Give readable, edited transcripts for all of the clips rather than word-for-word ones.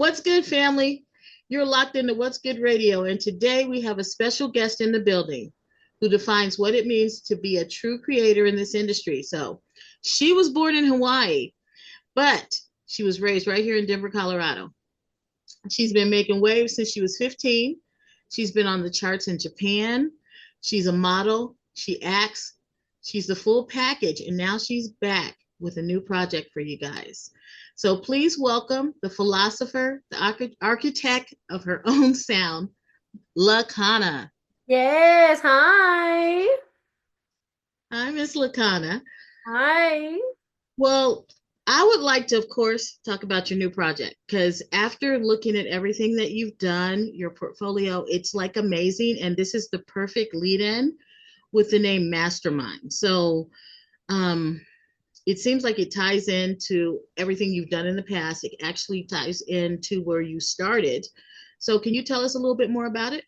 What's good, family? You're locked into What's Good Radio, and today we have a special guest in the building who defines what it means to be a true creator in this industry. So, she was born in Hawaii, but she was raised right here in Denver, Colorado. She's been making waves since she was 15. She's been on the charts in Japan. She's a model. She acts. She's the full package, and now she's back with a new project for you guys. So please welcome the philosopher, the architect of her own sound, Lokana. Yes, hi. Hi, Miss Lokana. Hi. Well, I would like to, of course, talk about your new project because after looking at everything that you've done, your portfolio, it's like amazing. And this is the perfect lead in with the name Mastermind. So, um, it seems like it ties into everything you've done in the past. It actually ties into where you started. So, can you tell us a little bit more about it?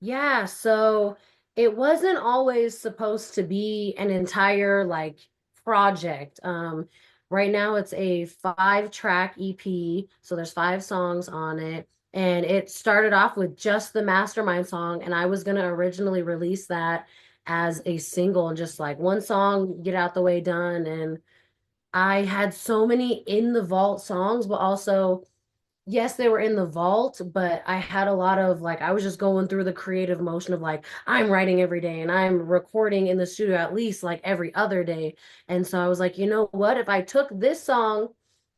Yeah, so it wasn't always supposed to be an entire project. Right now it's a 5-track EP, so there's 5 songs on it. And it started off with just the Mastermind song, and I was gonna originally release that as a single and just like one song, get out the way done. And I had so many in the vault songs, but also yes, they were in the vault, but I had a lot of I was just going through the creative motion of I'm writing every day and I'm recording in the studio at least like every other day. And so I was like, you know what? If I took this song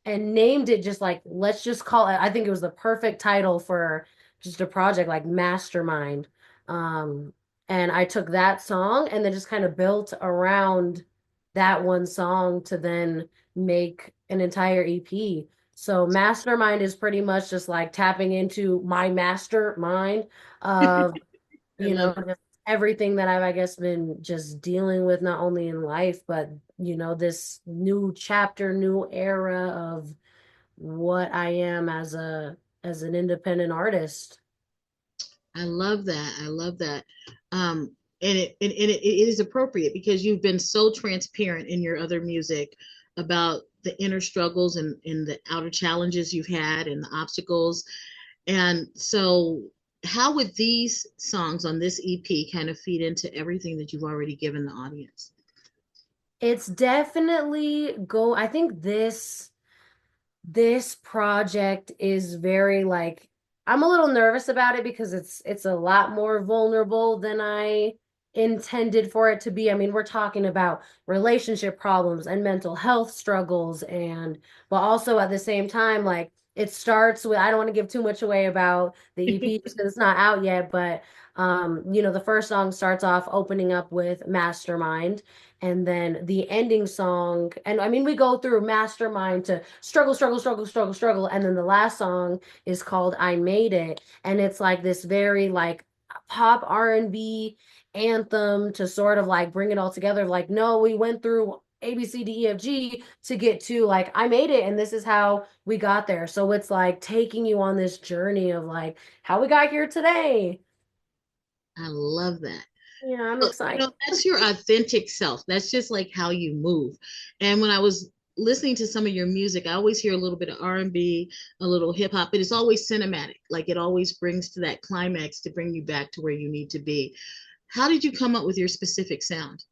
and named it just let's just call it, I think it was the perfect title for just a project like Mastermind. Um, and I took that song and then just kind of built around that one song to then make an entire EP. So mastermind is pretty much just like tapping into my mastermind of, I love it. just everything that I've, I guess, been just dealing with, not only in life, but, this new chapter, new era of what I am as an independent artist. I love that. I love that. And it is appropriate because you've been so transparent in your other music about the inner struggles and the outer challenges you've had and the obstacles. And so, how would these songs on this EP kind of feed into everything that you've already given the audience? It's definitely I think this project is very I'm a little nervous about it because it's a lot more vulnerable than I intended for it to be. I mean, we're talking about relationship problems and mental health struggles, and but also at the same time it starts with, I don't want to give too much away about the EP because it's not out yet, but the first song starts off opening up with Mastermind, and then the ending song, and I mean, we go through Mastermind to struggle, struggle, struggle, struggle, struggle. And then the last song is called I Made It. And it's like this very pop R&B anthem to sort of bring it all together. Like, no, we went through A, B, C, D, E, F, G to get to I made it. And this is how we got there. So it's like taking you on this journey of how we got here today. I love that. Yeah, I'm Well, excited. that's your authentic self. That's just like how you move. And when I was listening to some of your music, I always hear a little bit of R&B, a little hip hop, but it's always cinematic. Like it always brings to that climax to bring you back to where you need to be. How did you come up with your specific sound?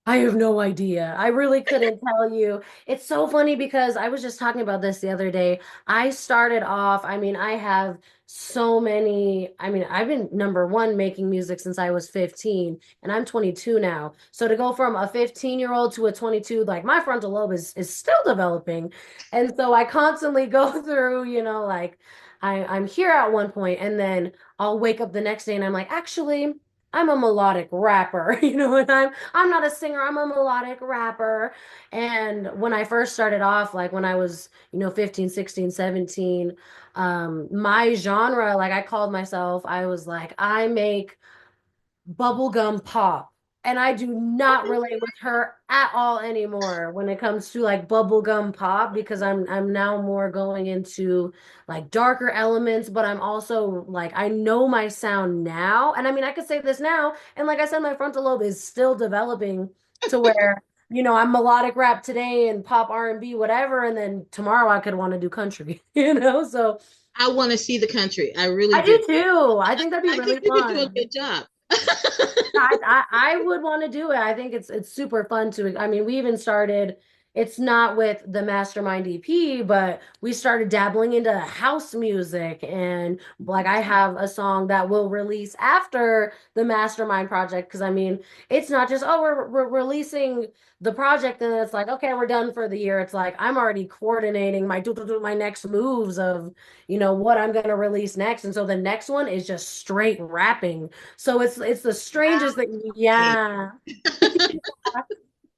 I have no idea. I really couldn't tell you. It's so funny because I was just talking about this the other day. I started off, I mean, I have so many, I mean, I've been number one making music since I was 15 and I'm 22 now. So to go from a 15-year-old to a 22, my frontal lobe is still developing. And so I constantly go through, I'm here at one point and then I'll wake up the next day and I'm like, actually, I'm a melodic rapper, and I'm not a singer, I'm a melodic rapper. And when I first started off, when I was, 15, 16, 17, my genre, I called myself, I was like, I make bubblegum pop. And I do not relate with her at all anymore when it comes to bubblegum pop because I'm now more going into darker elements, but I'm also I know my sound now. And I mean I could say this now, and like I said, my frontal lobe is still developing to where I'm melodic rap today and pop R&B, whatever, and then tomorrow I could want to do country, So I want to see the country. I really I do. do too. I think that'd be I think really you could do a fun. good job. I would want to do it. I think it's super fun to. I mean, we even started. It's not with the Mastermind EP, but we started dabbling into house music, and like I have a song that will release after the Mastermind project. Because I mean, it's not just we're releasing the project and it's like okay we're done for the year. It's like I'm already coordinating my next moves of what I'm gonna release next, and so the next one is just straight rapping. So it's the strangest thing. Yeah.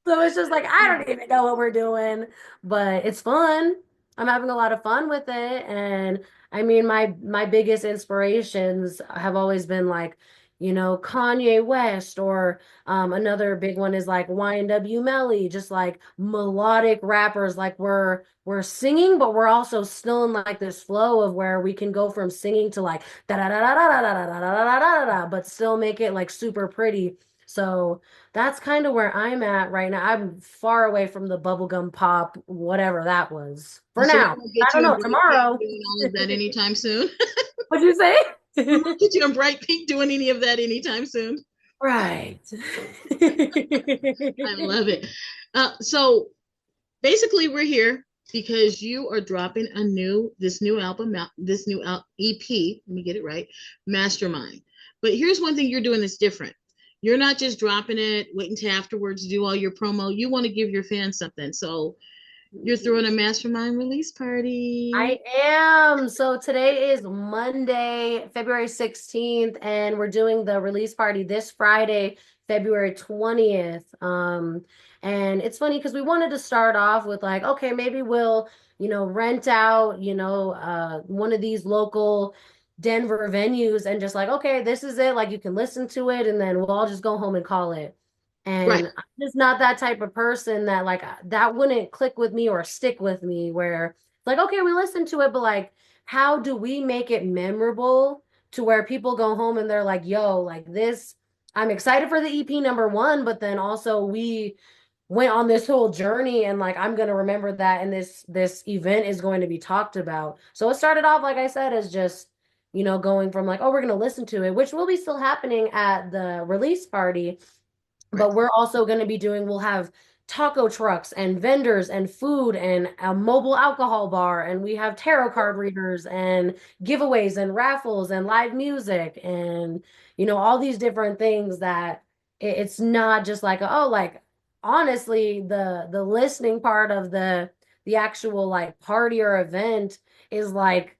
So it's just like I don't even know what we're doing, but it's fun. I'm having a lot of fun with it. And I mean my biggest inspirations have always been like, Kanye West or another big one is like YNW Melly, just like melodic rappers like we're singing, but we're also still in like this flow of where we can go from singing to like da da da da da da da da da da da da, but still make it like super pretty. So that's kind of where I'm at right now. I'm far away from the bubblegum pop, whatever that was. For So we now. won't I get don't you in know. Bright Pink Tomorrow. doing all of that anytime soon. What'd you say? We won't get you in Bright Pink doing any of that anytime soon. Right. I love it. So basically, we're here because you are dropping this new album, this new EP. Let me get it right, Mastermind. But here's one thing you're doing that's different. You're not just dropping it, waiting to afterwards do all your promo. You want to give your fans something. So you're throwing a Mastermind release party. I am. So today is Monday, February 16th, and we're doing the release party this Friday, February 20th. And it's funny because we wanted to start off with like, okay, maybe we'll, rent out, one of these local Denver venues and just like, okay, this is it. Like you can listen to it and then we'll all just go home and call it. Right. And I'm just not that type of person that like that wouldn't click with me or stick with me where like, okay, we listened to it, but like, how do we make it memorable to where people go home and they're like, yo, like this, I'm excited for the EP number one, but then also we went on this whole journey and like I'm gonna remember that and this event is going to be talked about. So it started off, like I said, as just, going from like, oh, we're gonna listen to it, which will be still happening at the release party. Right. But we're also going to be we'll have taco trucks and vendors and food and a mobile alcohol bar. And we have tarot card readers and giveaways and raffles and live music and, all these different things that it's not just like, oh, like honestly, the listening part of the actual like party or event is like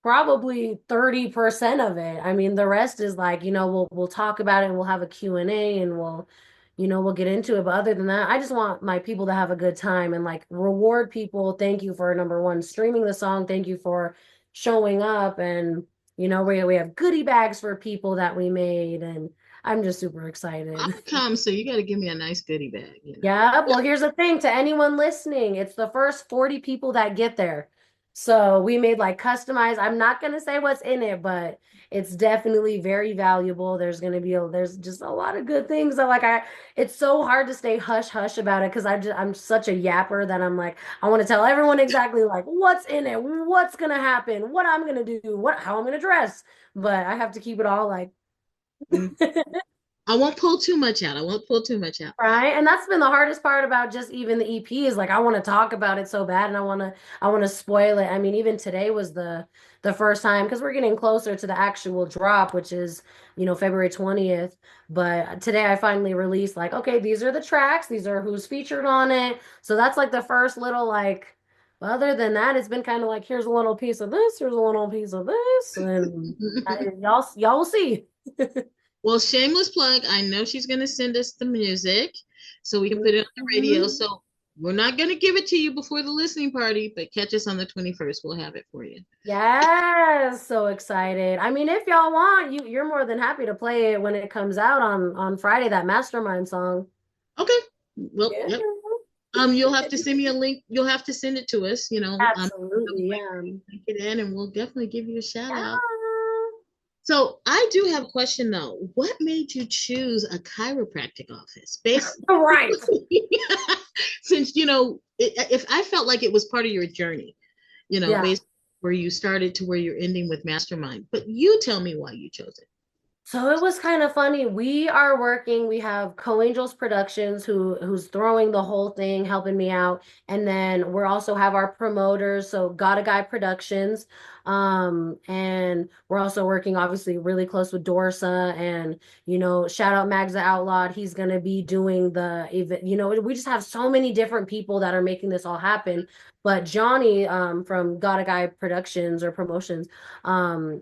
probably 30% of it. I mean, the rest is like, we'll talk about it and we'll have a Q&A and we'll get into it. But other than that, I just want my people to have a good time and like reward people. Thank you for number one, streaming the song. Thank you for showing up. And, we have goodie bags for people that we made. And I'm just super excited. I'll come, so you got to give me a nice goodie bag. Yeah. Well, here's the thing to anyone listening, it's the first 40 people that get there. So we made like customized. I'm not going to say what's in it, but it's definitely very valuable. There's just a lot of good things that like it's so hard to stay hush hush about it because I'm such a yapper that I'm like, I want to tell everyone exactly like what's in it, what's going to happen, what I'm going to do, how I'm going to dress. But I have to keep it all like, I won't pull too much out. I won't pull too much out. right. And that's been the hardest part about just even the EP is like I want to talk about it so bad and I want to spoil it. I mean, even today was the first time because we're getting closer to the actual drop, which is, February 20th. But today I finally released like, okay, these are the tracks, these are who's featured on it. So that's like the first little like other than that, it's been kind of like here's a little piece of this, here's a little piece of this, and y'all will see. Well, shameless plug. I know she's going to send us the music so we can put it on the radio. So we're not going to give it to you before the listening party, but catch us on the 21st. We'll have it for you. Yes, so excited. I mean, if y'all want, you're more than happy to play it when it comes out on Friday, that Mastermind song. Okay. Well, Yeah. yep. You'll have to send me a link. You'll have to send it to us, Absolutely, yeah. link it in and we'll definitely give you a shout Yeah. out. So I do have a question though. What made you choose a chiropractic office? Right. Since, if I felt like it was part of your journey, Yeah. based where you started to where you're ending with Mastermind. But you tell me why you chose it. So it was kind of funny. We have Co-Angels Productions who's throwing the whole thing, helping me out. And then we also have our promoters, so Got a Guy Productions. And we're also working obviously really close with Dorsa and, shout out Mags the Outlawed. He's gonna be doing the event. We just have so many different people that are making this all happen. But Johnny, from Got a Guy Productions or Promotions,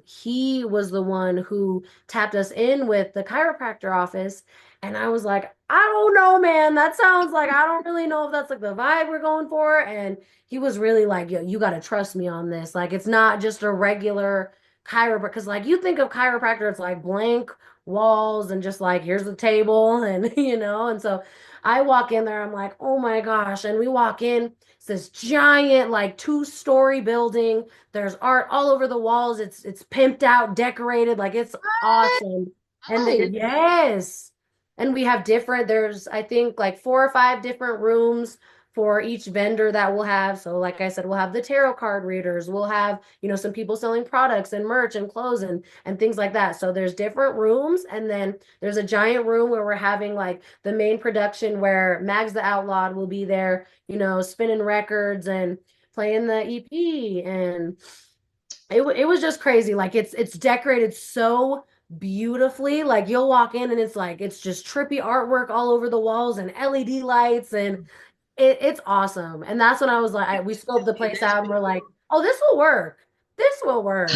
he was the one who tapped us in with the chiropractor office. And I was like, I don't know, man. That sounds like I don't really know if that's like the vibe we're going for. And he was really like, yo, you got to trust me on this. Like, it's not just a regular chiropractor. Because, like, you think of chiropractor, it's like blank walls and just like, here's the table. And, and so I walk in there, I'm like, oh my gosh. And we walk in, it's this giant, like 2-story building. There's art all over the walls. It's pimped out, decorated, like it's awesome. And Oh, yes. And we have there's I think like 4 or 5 different rooms for each vendor that we'll have. So like I said, we'll have the tarot card readers, we'll have, some people selling products and merch and clothes and things like that. So there's different rooms, and then there's a giant room where we're having like the main production where Mags the Outlawed will be there, spinning records and playing the EP. And it was just crazy. Like it's decorated so beautifully. Like you'll walk in and it's just trippy artwork all over the walls and LED lights, and it's awesome. And that's when I was like, we scoped the place out and we're like, oh, this will work. This will work.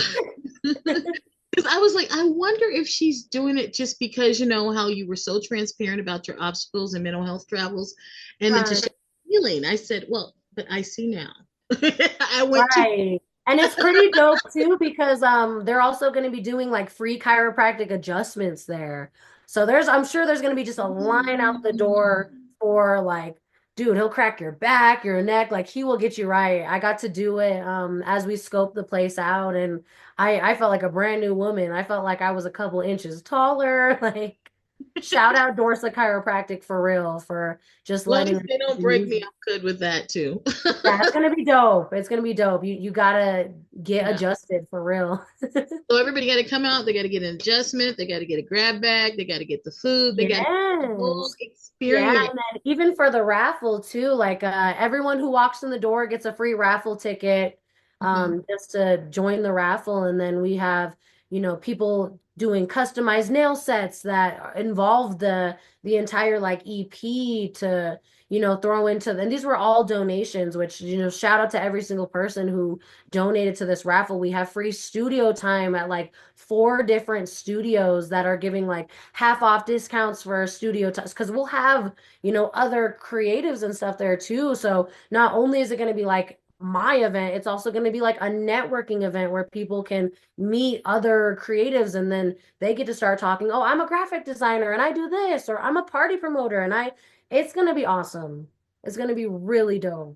because I was like, I wonder if she's doing it just because how you were so transparent about your obstacles and mental health travels, and then to show Right. healing. I said, well, but I see now. I went to. Right. And it's pretty dope too because they're also going to be doing like free chiropractic adjustments there. So I'm sure there's going to be just a line out the door for like, dude, he'll crack your back, your neck, like he will get you right. I got to do it as we scoped the place out, and I felt like a brand new woman. I felt like I was a couple inches taller. Like, shout out Dorsa Chiropractic for real for just Long letting as us they don't break use me, it. I'm good with that too. Yeah, it's gonna be dope. It's gonna be dope. You gotta get Yeah. adjusted for real. So everybody got to come out. They got to get an adjustment. They got to get a grab bag. They got to get the food. They got to get the whole Yes. Yeah, experience. and then even for the raffle too, like everyone who walks in the door gets a free raffle ticket Mhm. just to join the raffle. And then we have, people doing customized nail sets that involve the entire like EP to, throw into, and these were all donations, which, shout out to every single person who donated to this raffle. We have free studio time at like 4 different studios that are giving like half off discounts for studio time because we'll have, other creatives and stuff there too. So not only is it going to be like my event, it's also going to be like a networking event where people can meet other creatives, and then they get to start talking, oh, I'm a graphic designer and I do this, or I'm a party promoter and it's going to be awesome. It's going to be really dope.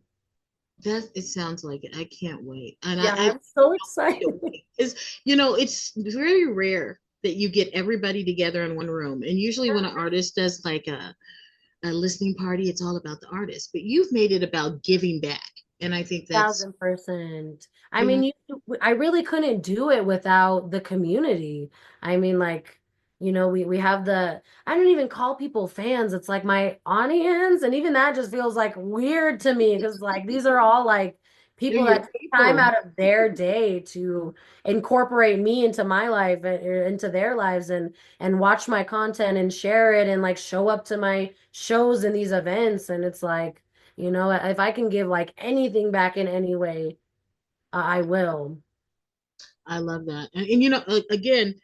That it sounds like it. I can't wait, and Yeah, I I'm so excited. is it's very rare that you get everybody together in one room, and usually when an artist does like a listening party, it's all about the artist. But you've made it about giving back, and I think that's 1,000%. I you mean, know I really couldn't do it without the community. I mean, like, we have I don't even call people fans. It's like my audience, and even that just feels like weird to me because like these are all like they're people your that take time people. out of their day to incorporate me into my life and into their lives and watch my content and share it and like show up to my shows and these events. And it's like, if I can give like anything back in any way, I will. I love that, and again,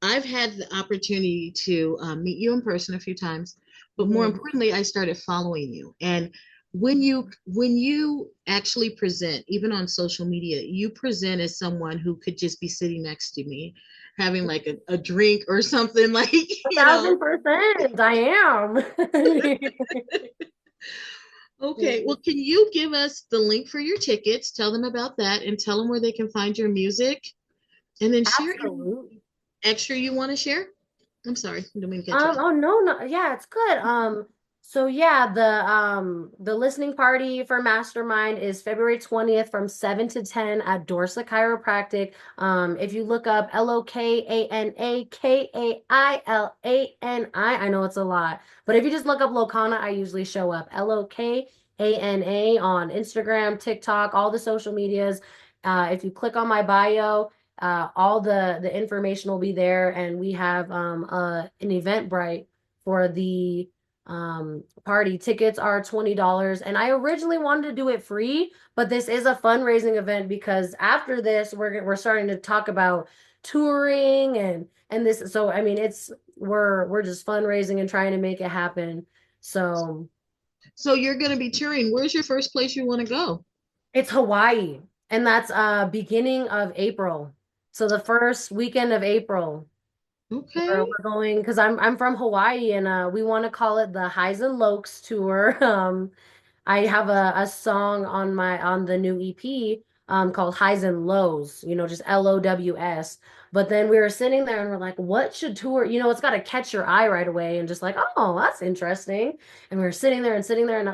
I've had the opportunity to meet you in person a few times, but more Mhm. importantly, I started following you. And when you actually present, even on social media, you present as someone who could just be sitting next to me, having like a drink or something like, A you know. thousand percent, I am. Okay, well, can you give us the link for your tickets? Tell them about that and tell them where they can find your music, and then share any Absolutely. extra you want to share. I'm sorry, I don't mean to cut you off. Oh no, no, yeah, it's good. So yeah, the listening party for Mastermind is February 20th from 7 to 10 at Dorsa Chiropractic. If you look up Lokanakailani, I know it's a lot, but if you just look up Lokana, I usually show up. Lokana on Instagram, TikTok, all the social medias. If you click on my bio, all the information will be there, and we have an Eventbrite for the party. Tickets are $20, and I originally wanted to do it free, but this is a fundraising event because after this we're starting to talk about touring and this, so I mean it's we're just fundraising and trying to make it happen. So So you're going to be touring. Where's your first place you want to go? it's Hawaii, and that's beginning of April. So the first weekend of April. Okay. We're going because I'm from Hawaii, and we want to call it the Highs and Lows tour. I have a song on the new EP called Highs and Lows, just LOWS. But then we were sitting there and we're like, what should tour? It's got to catch your eye right away and just like, oh, that's interesting. And we were sitting there and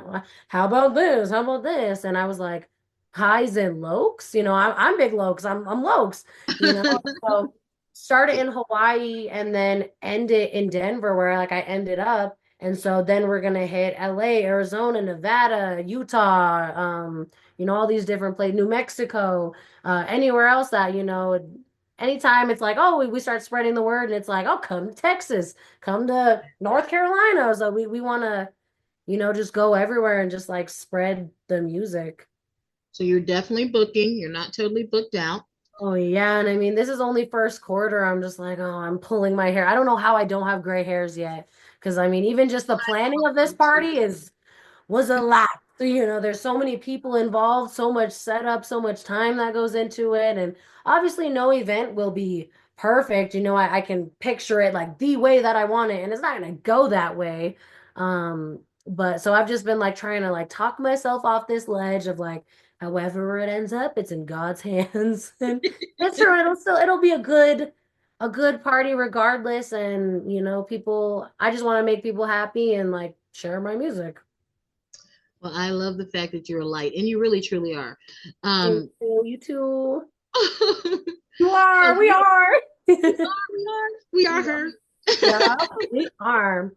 how about this? How about this? And I was like, highs and lows. I'm big lows. I'm lows. So start it in Hawaii and then end it in Denver where like I ended up. And so then we're gonna hit LA, Arizona, Nevada, Utah, all these different places, New Mexico, anywhere else that, anytime it's like, oh, we start spreading the word and it's like, oh, come to Texas, come to North Carolina. So we wanna, just go everywhere and just like spread the music. So you're definitely booking. You're not totally booked out. Oh yeah, and I mean this is only first quarter. I'm just like, oh, I'm pulling my hair. I don't know how I don't have gray hairs yet. Because I mean, even just the planning of this party is was a lot. So, there's so many people involved, so much setup, so much time that goes into it. And obviously no event will be perfect. I can picture it like the way that I want it, and it's not gonna go that way. But so I've just been like trying to like talk myself off this ledge of like, however it ends up, it's in God's hands. And it's sure it'll be a good party regardless. And people, I just want to make people happy and like share my music. Well, I love the fact that you're a light, and you really truly are. Thank Um, you. You too. so You are. We you are. we are her. Yeah, we are.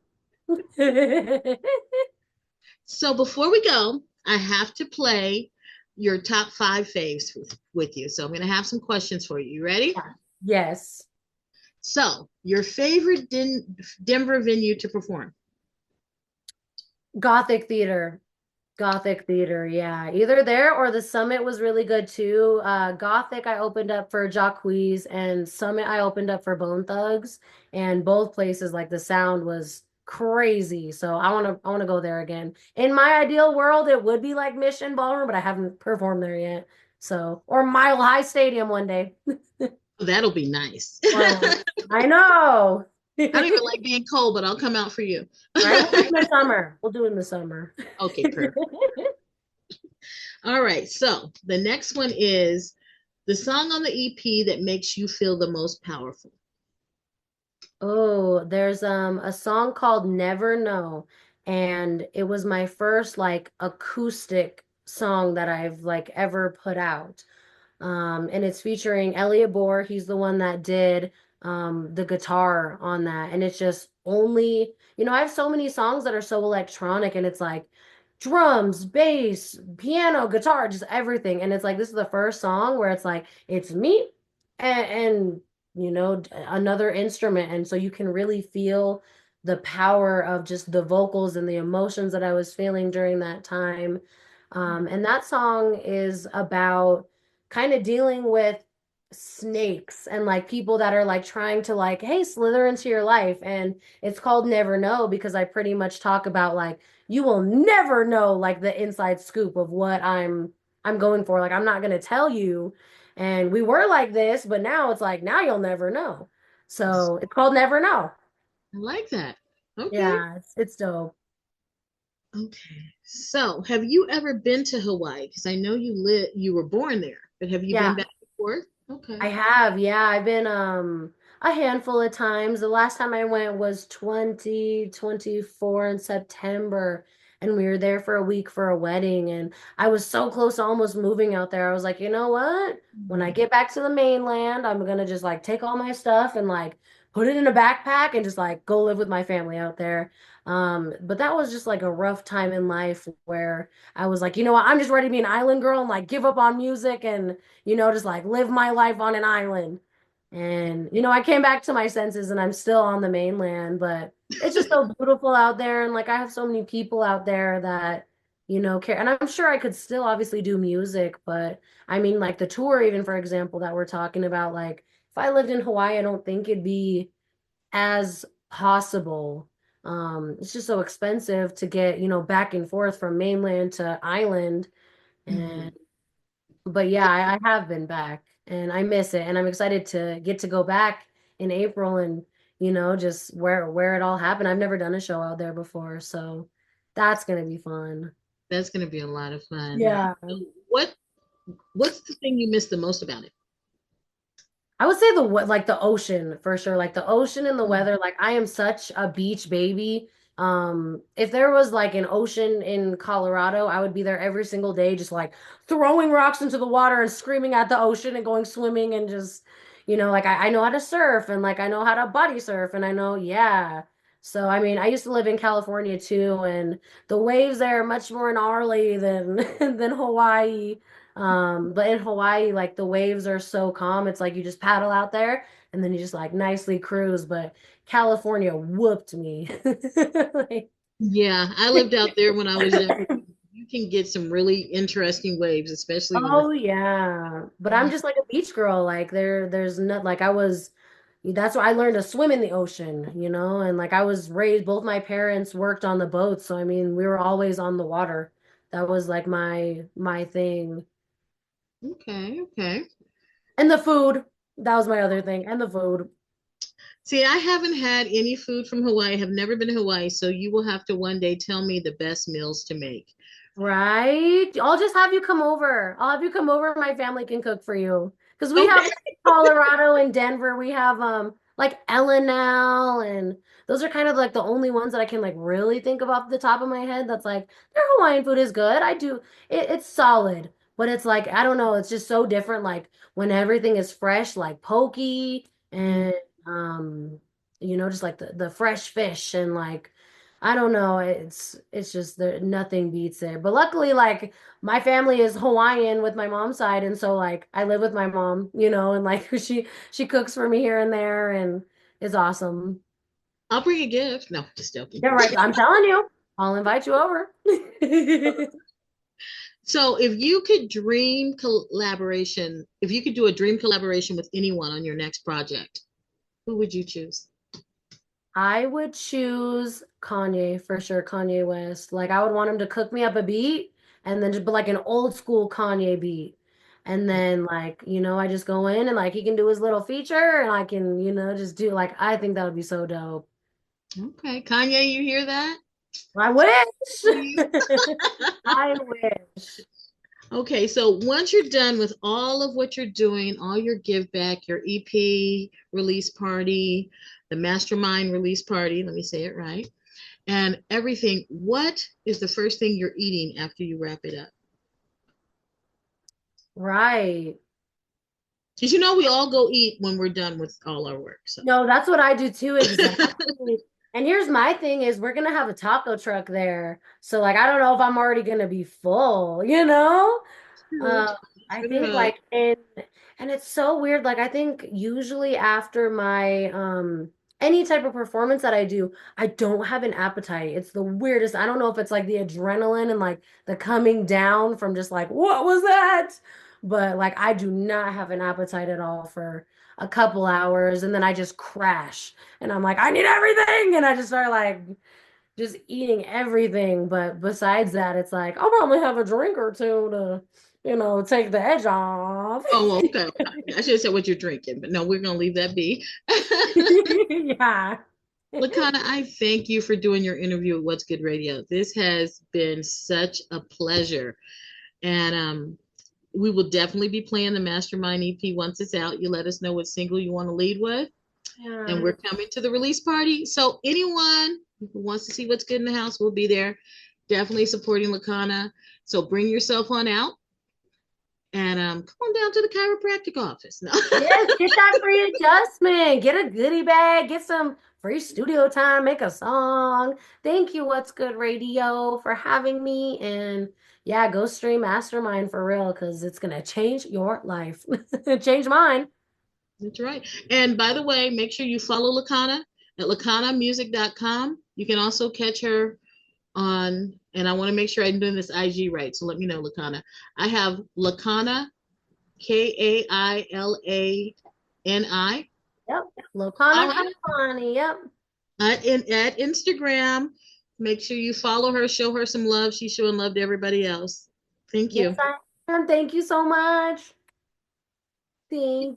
So before we go, I have to play your top five faves with you. So I'm going to have some questions for you. You ready? Yes. So your favorite Denver venue to perform? Gothic theater. Gothic theater, yeah. Either there or the Summit was really good too. Gothic I opened up for Jacquees, and Summit I opened up for Bone Thugs, and both places like the sound was crazy. So I want to go there again. In my ideal world, it would be like Mission Ballroom, but I haven't performed there yet. So, or Mile High Stadium one day. That'll be nice. I know. I don't even like being cold, but I'll come out for you. Right? We'll do it in the summer. We'll do it in the summer. Okay, perfect. All right. So the next one is the song on the EP that makes you feel the most powerful. Oh, there's a song called Never Know, and it was my first like acoustic song that I've like ever put out. And it's featuring Elliot Bohr. He's the one that did the guitar on that. And it's just only, I have so many songs that are so electronic and it's like drums, bass, piano, guitar, just everything. And it's like this is the first song where it's like it's me and another instrument. And so you can really feel the power of just the vocals and the emotions that I was feeling during that time. And that song is about kind of dealing with snakes and like people that are like trying to like, hey, slither into your life. And it's called Never Know because I pretty much talk about like you will never know like the inside scoop of what I'm going for. Like I'm not gonna tell you. And we were like this, but now it's like now you'll never know. So it's called Never Know. I like that. Okay. Yeah, it's dope. Okay. So, have you ever been to Hawaii? Because I know you were born there, but have you been Yeah. back before? Okay. I have, yeah. I've been a handful of times. The last time I went was 2024 in September, and we were there for a week for a wedding. And I was so close to almost moving out there. I was like, you know what? When I get back to the mainland, I'm gonna just like take all my stuff and like put it in a backpack and just like go live with my family out there. But that was just like a rough time in life where I was like, you know what? I'm just ready to be an island girl and like give up on music and, just like live my life on an island. And, I came back to my senses and I'm still on the mainland, but it's just so beautiful out there. And like, I have so many people out there that, care. And I'm sure I could still obviously do music, but I mean, like the tour, even for example, that we're talking about, like, if I lived in Hawaii, I don't think it'd be as possible. It's just so expensive to get, back and forth from mainland to island. Mm-hmm. And but yeah, I have been back and I miss it. And I'm excited to get to go back in April and, just where it all happened. I've never done a show out there before, so that's gonna be fun. That's going to be a lot of fun. Yeah. What What's the thing you miss the most about it? I would say like the ocean for sure. Like the ocean and the weather. Like I am such a beach baby. If there was like an ocean in Colorado, I would be there every single day, just like throwing rocks into the water and screaming at the ocean and going swimming and just, like I know how to surf and like I know how to body surf and I know, yeah. So I mean, I used to live in California too, and the waves there are much more gnarly than than Hawaii. But in Hawaii, like the waves are so calm. It's like you just paddle out there and then you just like nicely cruise. But California whooped me. Like, Yeah, I lived out there when I was young. You can get some really interesting waves, especially when oh yeah. But I'm just like a beach girl. Like there's not like that's why I learned to swim in the ocean, and like I was raised, both my parents worked on the boats. So I mean, we were always on the water. That was like my thing. Okay, okay. And the food. That was my other thing. And the food. See, I haven't had any food from Hawaii. I have never been to Hawaii, so you will have to one day tell me the best meals to make. Right? I'll just have you come over. I'll have you come over. My family can cook for you. Because we have Okay. like, Colorado and Denver. We have like Ellenell and those are kind of like the only ones that I can like really think of off the top of my head that's like their Hawaiian food is good. I do it's solid, but it's like I don't know, it's just so different like when everything is fresh like poke Mm. and um just like the fresh fish and like I don't know. It's just there nothing beats it. But luckily, like my family is Hawaiian with my mom's side, and so like I live with my mom, and like she cooks for me here and there, and it's awesome. I'll bring a gift. No, just joking. Yeah, right. I'm telling you, I'll invite you over. So, if you could dream collaboration, if you could do a dream collaboration with anyone on your next project, who would you choose? I would choose Kanye for sure, Kanye West. Like I would want him to cook me up a beat and then just but like an old school Kanye beat. And then like, I just go in and like he can do his little feature and I can, just do like I think that would be so dope. Okay, Kanye, you hear that? I wish. Please. I wish. Okay, so once you're done with all of what you're doing, all your give back, your EP release party, the mastermind release party, let me say it right, and everything, what is the first thing you're eating after you wrap it up? Right. Because we all go eat when we're done with all our work. So No, that's what I do too, exactly. And here's my thing is we're gonna have a taco truck there. So like I don't know if I'm already gonna be full, you know? true, Um, I think true. like and it's so weird. Like I think usually after my any type of performance that I do, I don't have an appetite. It's the weirdest. I don't know if it's like the adrenaline and like the coming down from just like what was that? But like I do not have an appetite at all for a couple hours and then I just crash and I'm like I need everything and I just start like just eating everything. But besides that, it's like I'll probably have a drink or two to, take the edge off. Oh, okay, okay. I should have said what you're drinking, but no, we're gonna leave that be. Yeah. Lakana, I thank you for doing your interview with What's Good Radio. This has been such a pleasure. And we will definitely be playing the Mastermind EP once it's out. You let us know what single you want to lead with. And Yeah. we're coming to the release party. So anyone who wants to see what's good in the house will be there. Definitely supporting Lokana. So bring yourself on out and come on down to the chiropractic office. No. Yes, get that free adjustment. Get a goodie bag. Get some free studio time. Make a song. Thank you, What's Good Radio, for having me. And yeah, go stream Mastermind for real because it's gonna change your life. Change mine. That's right. And by the way, make sure you follow Lakana at lakanamusic.com. You can also catch her on, and I want to make sure I'm doing this IG right. So let me know, Lakana. I have Lakana, Kailani. Yep. All Lokana right. Kalani. Yep. At Instagram. Make sure you follow her, show her some love. She's showing love to everybody else. Thank Yes, you. I am. Thank you so much. Thank